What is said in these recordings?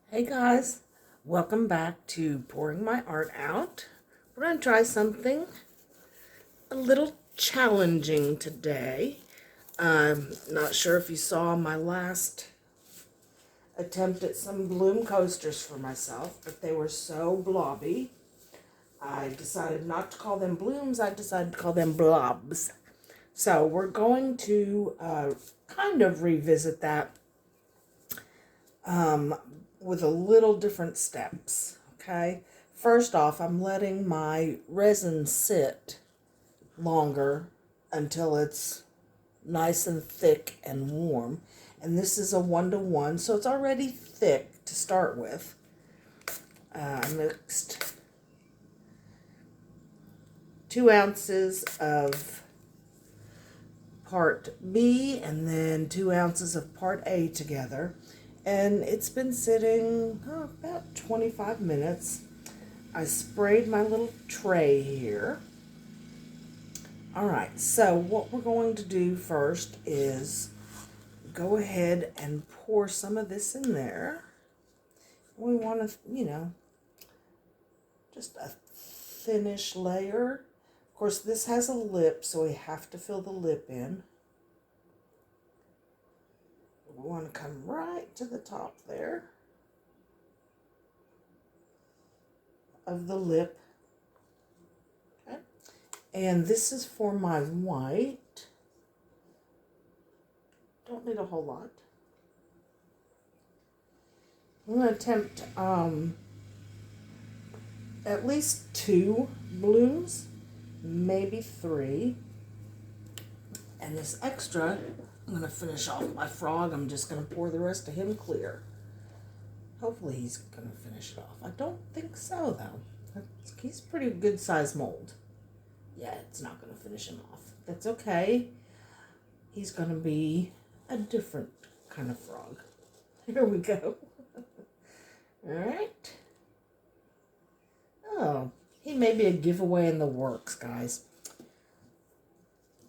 Hey guys, welcome back to Pouring My Art Out. We're going to try something a little challenging today. I'm not sure if you saw my last attempt at some bloom coasters for myself, but they were so blobby. I decided not to call them blooms, I decided to call them blobs. So we're going to kind of revisit that with a little different steps, okay? First off, I'm letting my resin sit longer until it's nice and thick and warm. And this is a 1-to-1, so it's already thick to start with. I mixed 2 ounces of part B and then 2 ounces of part A together. And it's been sitting about 25 minutes. I sprayed my little tray here. All right, so what we're going to do first is go ahead and pour some of this in there. We want to, just a thinnish layer. Of course, this has a lip, so we have to fill the lip in. We want to come right to the top there of the lip. Okay. And this is for my white. Don't need a whole lot. I'm going to attempt at least 2 blooms, maybe 3. And this extra, I'm going to finish off my frog. I'm just going to pour the rest of him clear. Hopefully he's going to finish it off. I don't think so, though. He's a pretty good size mold. Yeah, it's not going to finish him off. That's okay. He's going to be a different kind of frog. Here we go. All right. Oh, he may be a giveaway in the works, guys.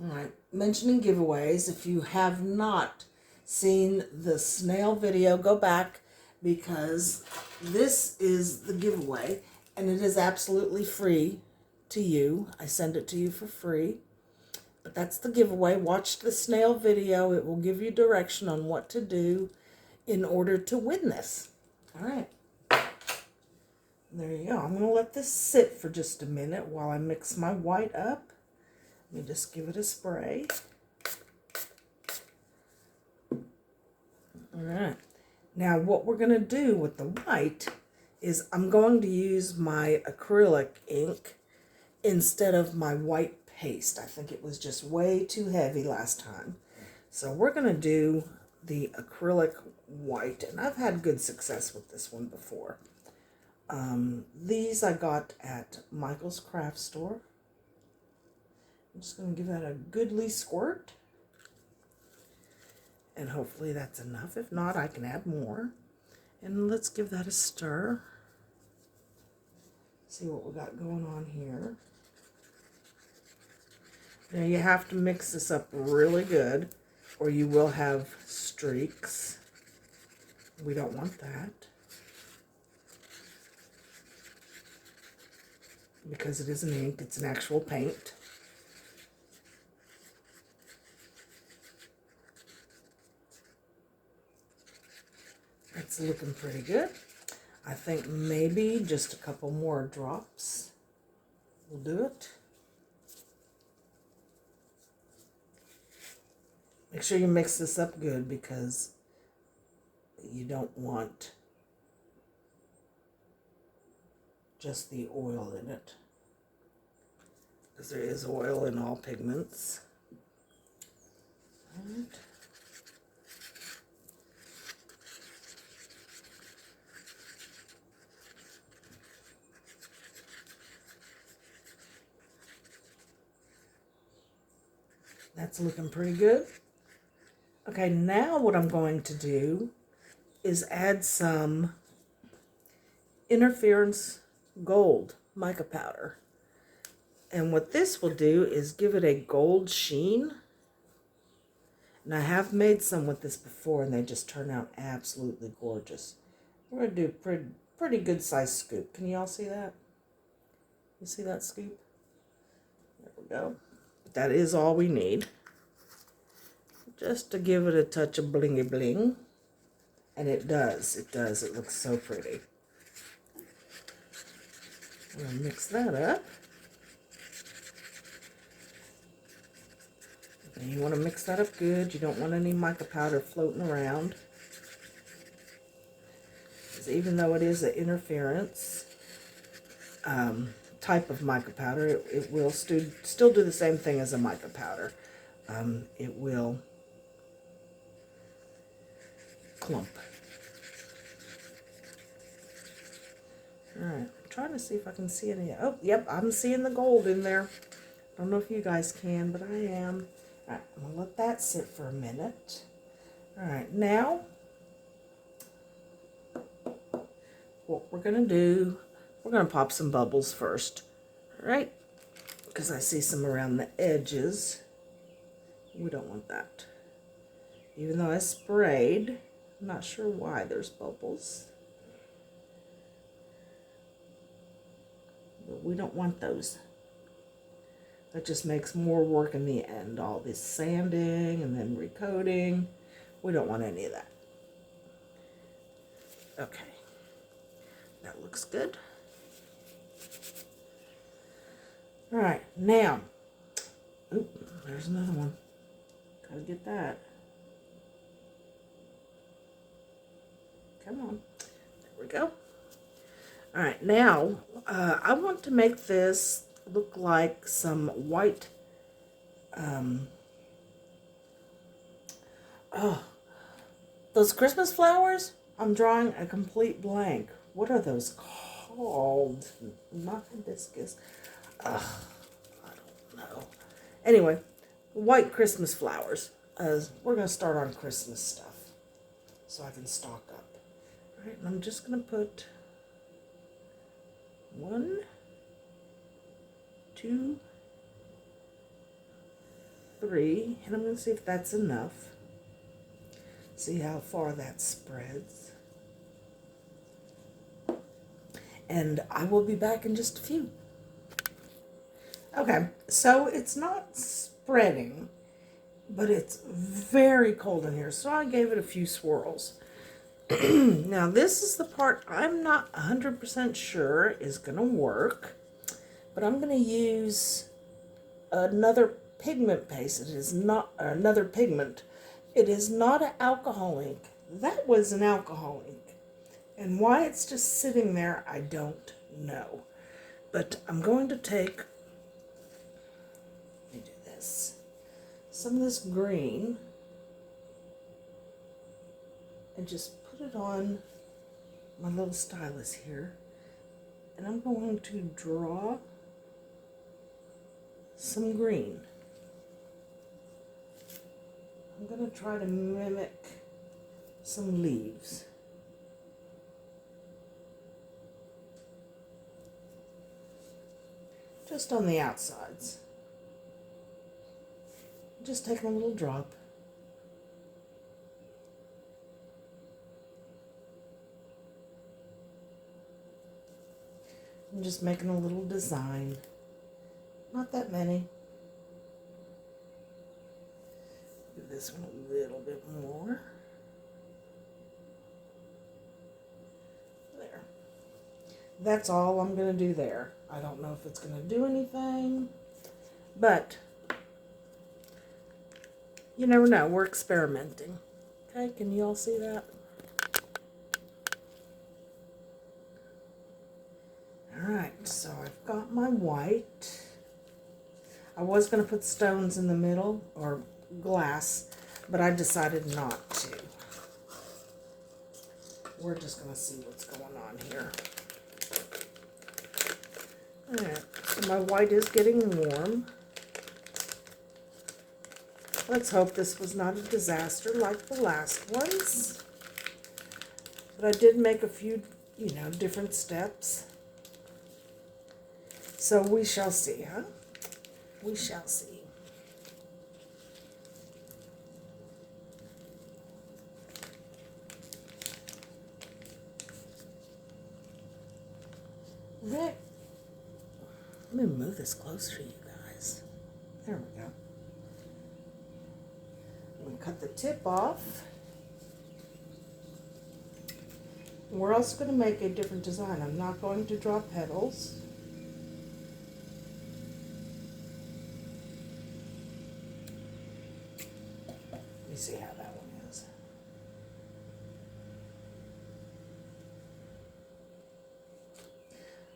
All right, mentioning giveaways, if you have not seen the snail video, go back because this is the giveaway and it is absolutely free to you. I send it to you for free, but that's the giveaway. Watch the snail video. It will give you direction on what to do in order to win this. All right. There you go. I'm going to let this sit for just a minute while I mix my white up. Let me just give it a spray. All right. Now what we're going to do with the white is I'm going to use my acrylic ink instead of my white paste. I think it was just way too heavy last time. So we're going to do the acrylic white, and I've had good success with this one before. These I got at Michael's Craft Store. I'm just going to give that a goodly squirt. And hopefully that's enough. If not, I can add more. And let's give that a stir. See what we got going on here. Now you have to mix this up really good or you will have streaks. We don't want that, because it isn't ink, it's an actual paint. It's looking pretty good. I think maybe just a couple more drops will do it. Make sure you mix this up good because you don't want just the oil in it, because there is oil in all pigments. All right. That's looking pretty good. Okay, now what I'm going to do is add some interference gold mica powder. And what this will do is give it a gold sheen. And I have made some with this before and they just turn out absolutely gorgeous. We're going to do a pretty good size scoop. Can you all see that? You see that scoop? There we go. That is all we need. Just to give it a touch of blingy bling. And it does. It does. It looks so pretty. I'm going to mix that up. And you want to mix that up good. You don't want any mica powder floating around. Because even though it is an interference type of mica powder, it will still do the same thing as a mica powder. It will clump. Alright, I'm trying to see if I can see any. Oh, yep, I'm seeing the gold in there. I don't know if you guys can, but I am. Alright, I'm going to let that sit for a minute. Alright, now, what we're going to do, we're going to pop some bubbles first. Alright, because I see some around the edges. We don't want that. Even though I sprayed, I'm not sure why there's bubbles. But we don't want those. That just makes more work in the end. All this sanding and then recoating. We don't want any of that. Okay. That looks good. All right, now. Oop, there's another one. Gotta get that. Come on. There we go. All right, now I want to make this look like some white, those Christmas flowers. I'm drawing a complete blank. What are those called? Not hibiscus. I don't know. Anyway, white Christmas flowers. We're going to start on Christmas stuff so I can stock up. All right, and I'm just going to put 1, 2, 3, and I'm going to see if that's enough. See how far that spreads. And I will be back in just a few. Okay, so it's not spreading, but it's very cold in here, so I gave it a few swirls. Now this is the part I'm not 100% sure is going to work, but I'm going to use another pigment paste. It is not another pigment. It is not an alcohol ink. That was an alcohol ink. And why it's just sitting there, I don't know. But I'm going to take, let me do this, some of this green and just put it on my little stylus here. And I'm going to draw some green. I'm going to try to mimic some leaves. Just on the outsides. Just taking a little drop. I'm just making a little design. Not that many. Do this one a little bit more. There. That's all I'm going to do there. I don't know if it's going to do anything, but you never know. We're experimenting. Okay, can you all see that? Alright, so I've got my white. I was going to put stones in the middle, or glass, but I decided not to. We're just going to see what's going on here. Alright, so my white is getting warm. Let's hope this was not a disaster like the last ones. But I did make a few, different steps. So we shall see, huh? We shall see. Okay. Let me move this closer to you guys. There we go. I'm going to cut the tip off. We're also going to make a different design. I'm not going to draw petals. Let me see how that one is.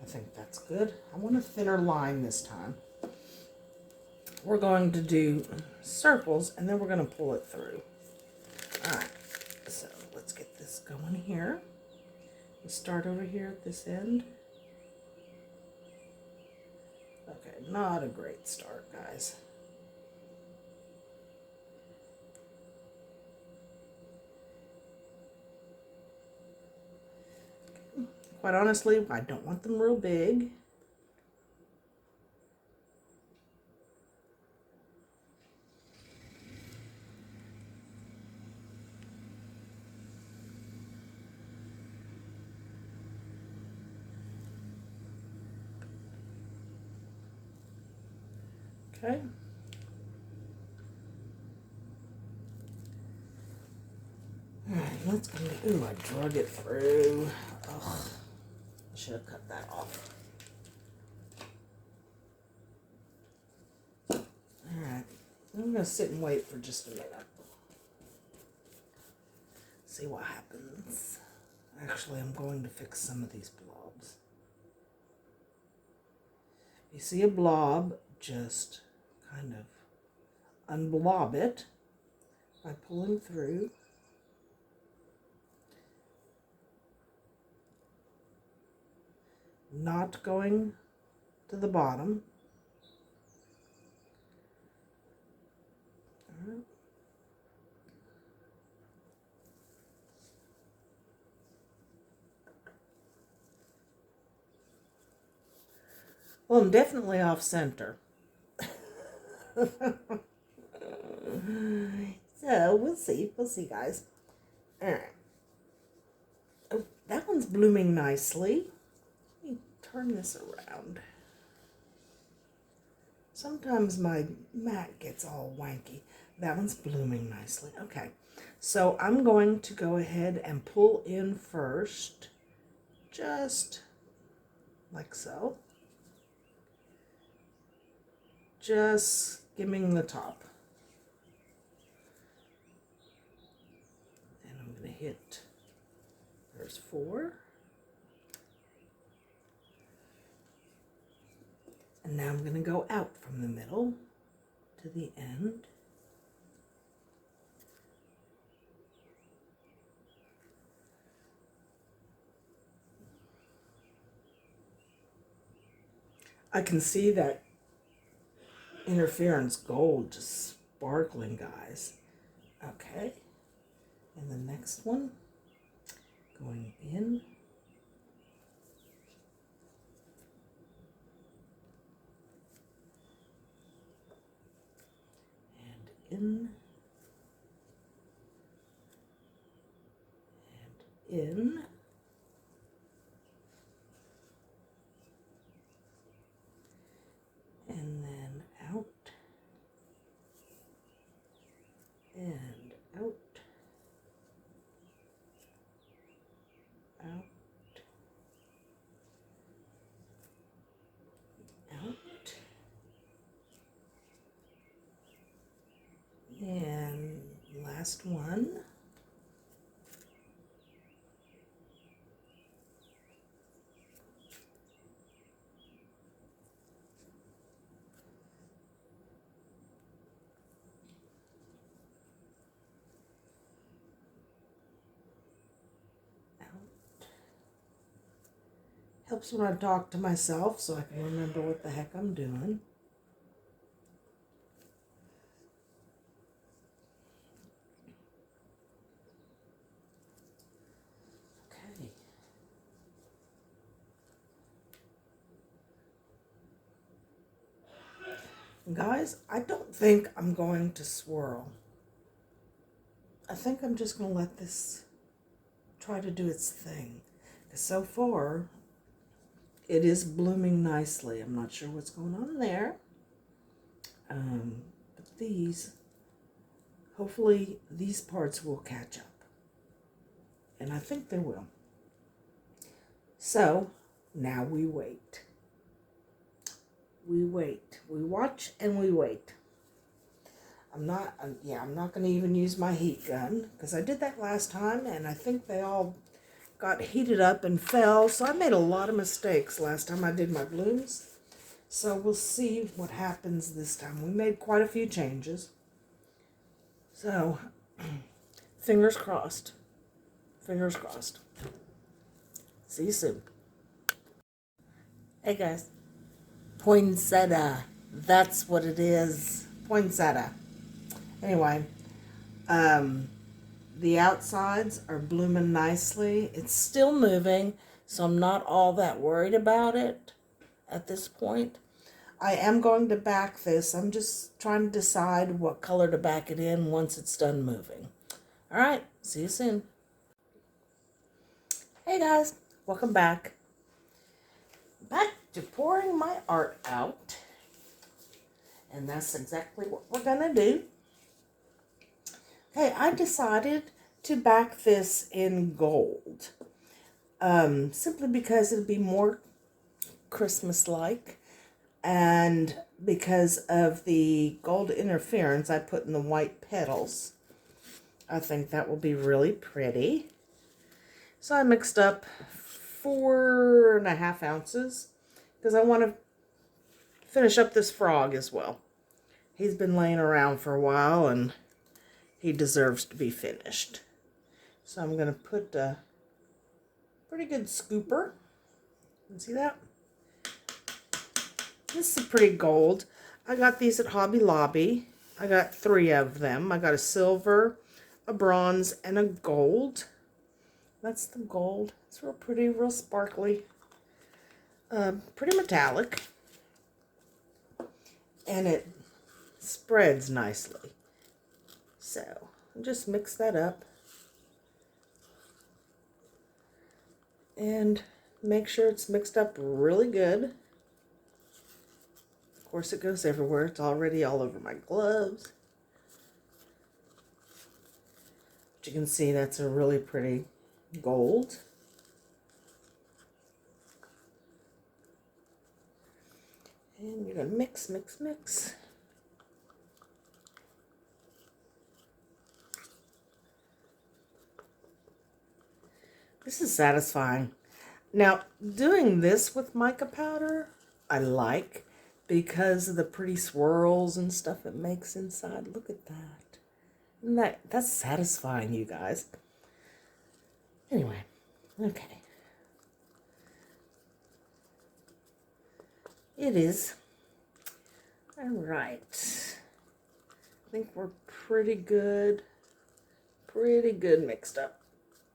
I think that's good. I want a thinner line this time. We're going to do circles and then we're going to pull it through. All right, so let's get this going here. We start over here at this end. Okay, not a great start, guys. Quite honestly, I don't want them real big. Okay. Alright, that's gonna be, ooh, I drug it through. Ugh, I should have cut that off. Alright, I'm gonna sit and wait for just a minute. See what happens. Actually, I'm going to fix some of these blobs. If you see a blob, just kind of unblob it by pulling through. Not going to the bottom. All right. Well, I'm definitely off center. So we'll see. We'll see, guys. All right. Oh, that one's blooming nicely. Let me turn this around. Sometimes my mat gets all wanky. That one's blooming nicely. Okay. So I'm going to go ahead and pull in first, just like so. Just skimming the top. And I'm going to hit, there's 4. And now I'm going to go out from the middle to the end. I can see that interference gold just sparkling, guys. Okay. And the next one, going in. And in. And in. And then out. And out. Out. Out. And last one. Out. Helps when I talk to myself so I can remember what the heck I'm doing. Okay. Guys, I don't think I'm going to swirl. I think I'm just going to let this try to do its thing. Because so far, it is blooming nicely. I'm not sure what's going on there. But hopefully these parts will catch up. And I think they will. So now we wait. We wait. We watch and we wait. I'm not going to even use my heat gun because I did that last time and I think they all got heated up and fell. So I made a lot of mistakes last time I did my blooms. So we'll see what happens this time. We made quite a few changes. So fingers crossed. Fingers crossed. See you soon. Hey guys. Poinsettia. That's what it is. Poinsettia. Anyway, the outsides are blooming nicely. It's still moving, so I'm not all that worried about it at this point. I am going to back this. I'm just trying to decide what color to back it in once it's done moving. All right, see you soon. Hey guys, welcome back. Back to pouring my art out. And that's exactly what we're gonna do. Okay, I decided to back this in gold. Simply because it'd be more Christmas-like. And because of the gold interference I put in the white petals. I think that will be really pretty. So I mixed up 4.5 ounces because I want to finish up this frog as well. He's been laying around for a while and he deserves to be finished. So I'm going to put a pretty good scooper. You see that? This is a pretty gold. I got these at Hobby Lobby. I got 3 of them. I got a silver, a bronze, and a gold. That's the gold. It's real pretty, real sparkly. Pretty metallic. And it spreads nicely. So, just mix that up. And make sure it's mixed up really good. Of course, it goes everywhere. It's already all over my gloves. But you can see that's a really pretty gold. And you're going to mix, mix, mix. This is satisfying. Now, doing this with mica powder, I like because of the pretty swirls and stuff it makes inside. Look at that. Isn't that's satisfying, you guys. Anyway, okay. It is. All right. I think we're pretty good mixed up.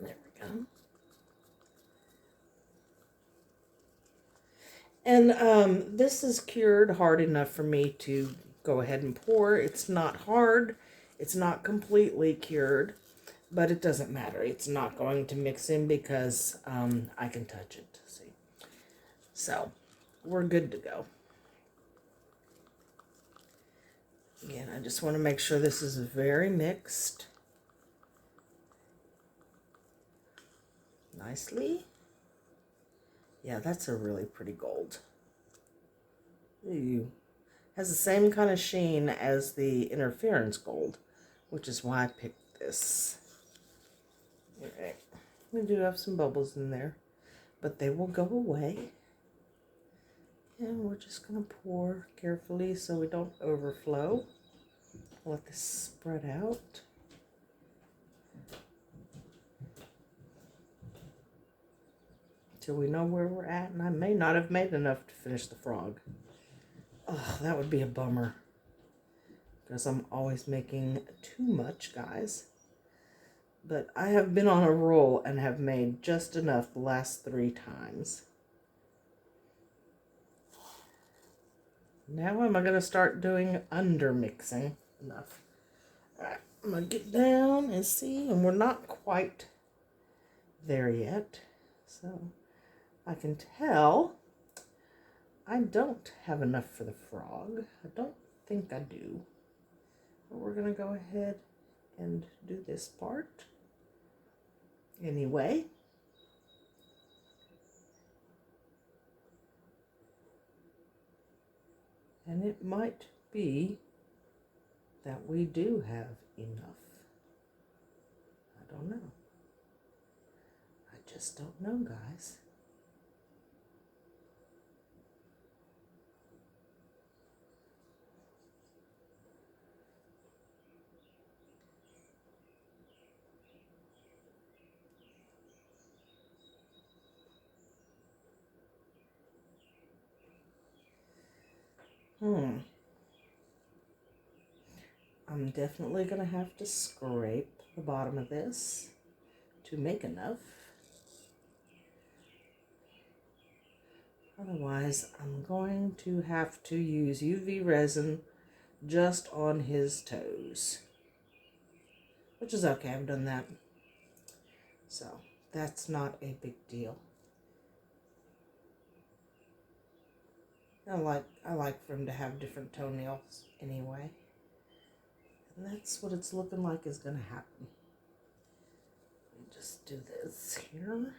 There we go. And this is cured hard enough for me to go ahead and pour. It's not hard. It's not completely cured, but it doesn't matter. It's not going to mix in because I can touch it. See? So, we're good to go. Again, I just want to make sure this is very mixed. Nicely. Yeah, that's a really pretty gold. Ooh. Has the same kind of sheen as the interference gold, which is why I picked this. All right. We do have some bubbles in there, but they will go away. And we're just going to pour carefully so we don't overflow. Let this spread out. Till we know where we're at, and I may not have made enough to finish the frog. Oh, that would be a bummer. Because I'm always making too much, guys. But I have been on a roll and have made just enough the last 3 times. Now am I going to start doing under mixing enough? Alright, I'm going to get down and see, and we're not quite there yet. So I can tell I don't have enough for the frog. I don't think I do. But we're going to go ahead and do this part anyway. And it might be that we do have enough. I don't know. I just don't know, guys. I'm definitely going to have to scrape the bottom of this to make enough. Otherwise, I'm going to have to use UV resin just on his toes, which is okay. I've done that. So that's not a big deal. I like for him to have different toenails anyway. And that's what it's looking like is going to happen. Let me just do this here.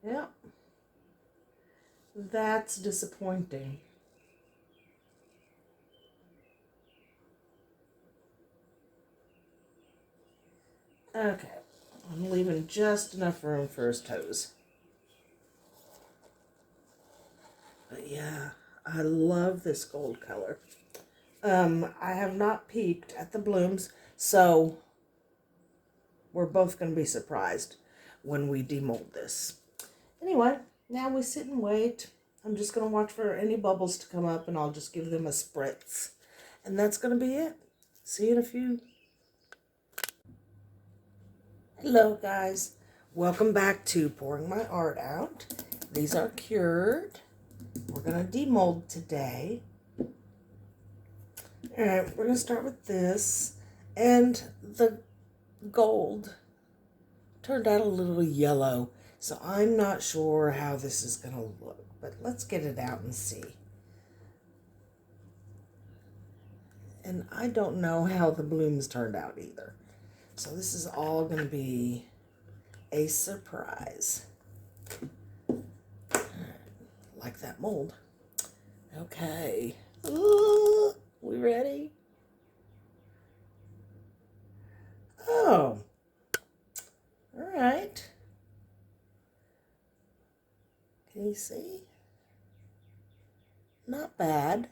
Yep. That's disappointing. Okay. I'm leaving just enough room for his toes. But yeah, I love this gold color. I have not peeked at the blooms, so we're both going to be surprised when we demold this. Anyway, now we sit and wait. I'm just going to watch for any bubbles to come up, and I'll just give them a spritz. And that's going to be it. See you in a few. Hello, guys. Welcome back to Pouring My Art Out. These are cured. We're going to demold today. All right, we're going to start with this. And the gold turned out a little yellow, so I'm not sure how this is going to look. But let's get it out and see. And I don't know how the blooms turned out either. So this is all going to be a surprise. Like that mold. Okay. Ooh, we ready? Oh. All right. Can you see? Not bad.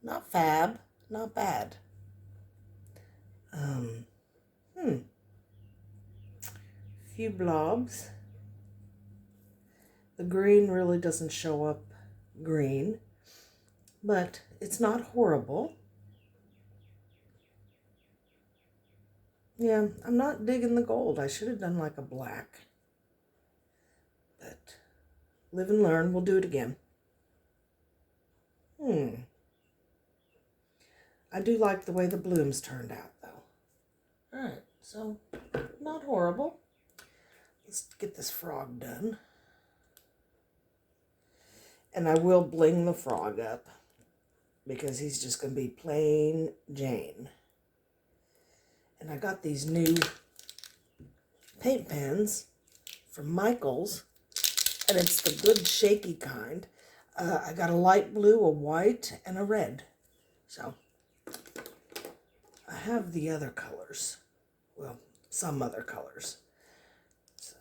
Not fab. Not bad. Few blobs. The green really doesn't show up green, but it's not horrible. Yeah, I'm not digging the gold. I should have done like a black. But live and learn. We'll do it again. I do like the way the blooms turned out, though. All right, so not horrible. Let's get this frog done. And I will bling the frog up because he's just going to be plain Jane. And I got these new paint pens from Michael's, and it's the good shaky kind. I got a light blue, a white, and a red. So I have the other colors. Well, some other colors. So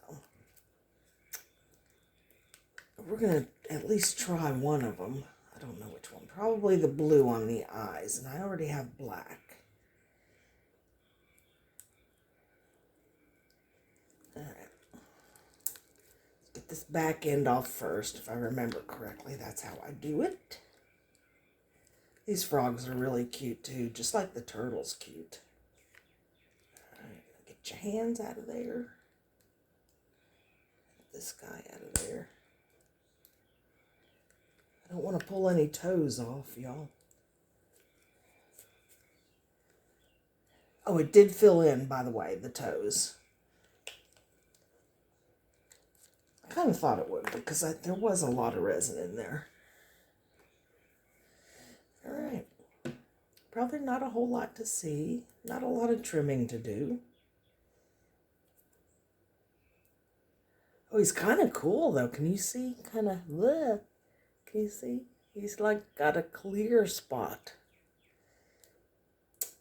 we're going to at least try one of them. I don't know which one. Probably the blue on the eyes, and I already have black. All right. Let's get this back end off first, if I remember correctly. That's how I do it. These frogs are really cute, too, just like the turtle's cute. All right, get your hands out of there. Get this guy out of there. I don't want to pull any toes off, y'all. Oh, it did fill in, by the way, the toes. Kind of thought it would because there was a lot of resin in there. All right. Probably not a whole lot to see. Not a lot of trimming to do. Oh, he's kind of cool though. Can you see? Kind of, can you see? He's like got a clear spot.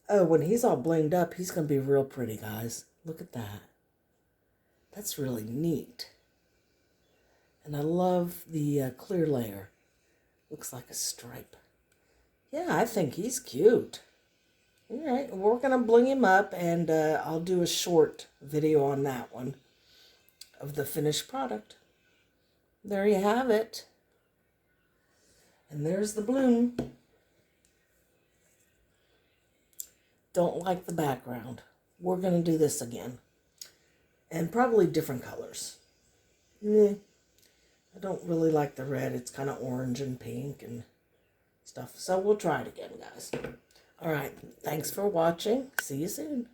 Oh, when he's all blinged up, he's going to be real pretty, guys. Look at that. That's really neat. And I love the clear layer. Looks like a stripe. Yeah, I think he's cute. All right, we're going to bling him up, and I'll do a short video on that one of the finished product. There you have it. And there's the bloom. Don't like the background. We're going to do this again. And probably different colors. I don't really like the red. It's kind of orange and pink and stuff. So we'll try it again, guys. All right. Thanks for watching. See you soon.